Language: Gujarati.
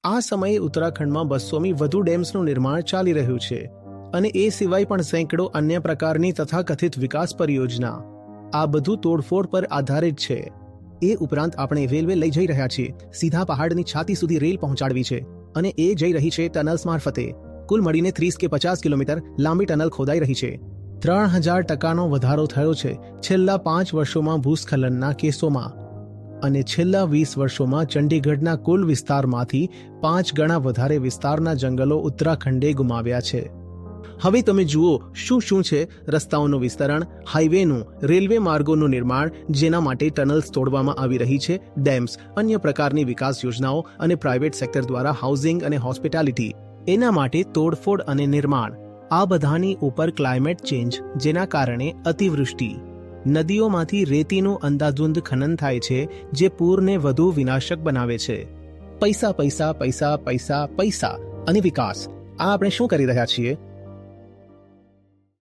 આ સમયે ઉત્તરાખંડમાં 200મી વધુ ડેમ્સનું નિર્માણ ચાલી રહ્યું છે અને એ સિવાય પણ સેંકડો અન્ય પ્રકારની તથાકથિત વિકાસ પરિયોજના. આ બધું તોડફોડ પર આધારિત છે. એ ઉપરાંત આપણે રેલવે લઈ જઈ રહ્યા છીએ. સીધા પહાડની છાતી સુધી રેલ પહોંચાડવી છે અને એ જઈ રહી છે ટનલ્સ મારફતે. કુલ મળીને 30 કે 50 કિલોમીટર લાંબી ટનલ ખોદાઈ રહી છે. 3000% વધારો થયો છે છેલ્લા 5 વર્ષોમાં ભૂસ્ખલનના કેસોમાં અને છેલ્લા 20 વર્ષોમાં ચંડીગઢના કુલ વિસ્તારમાંથી 5 ગણા વધારે વિસ્તારના જંગલો ઉત્તરાખંડે ગુમાવ્યા છે. હવે તમે જુઓ શું છે રસ્તાઓનું વિસ્તરણ, હાઈવેનું, રેલવે માર્ગોનું નિર્માણ જેના માટે ટનલ્સ તોડવામાં આવી રહી છે, ડેમ્સ, અન્ય પ્રકારની વિકાસ યોજનાઓ અને પ્રાઇવેટ સેક્ટર દ્વારા હાઉસિંગ અને હોસ્પિટાલિટી, એના માટે તોડફોડ અને નિર્માણ. આ બધાની ઉપર ક્લાઇમેટ ચેન્જ જેના કારણે અતિવૃષ્ટિ, નદીઓમાંથી રેતીનું અંધાધૂંધ ખનન થાય છે જે પૂરને વધુ વિનાશક બનાવે છે. પૈસા પૈસા પૈસા પૈસા પૈસા અને વિકાસ. આ આપણે શું કરી રહ્યા છીએ?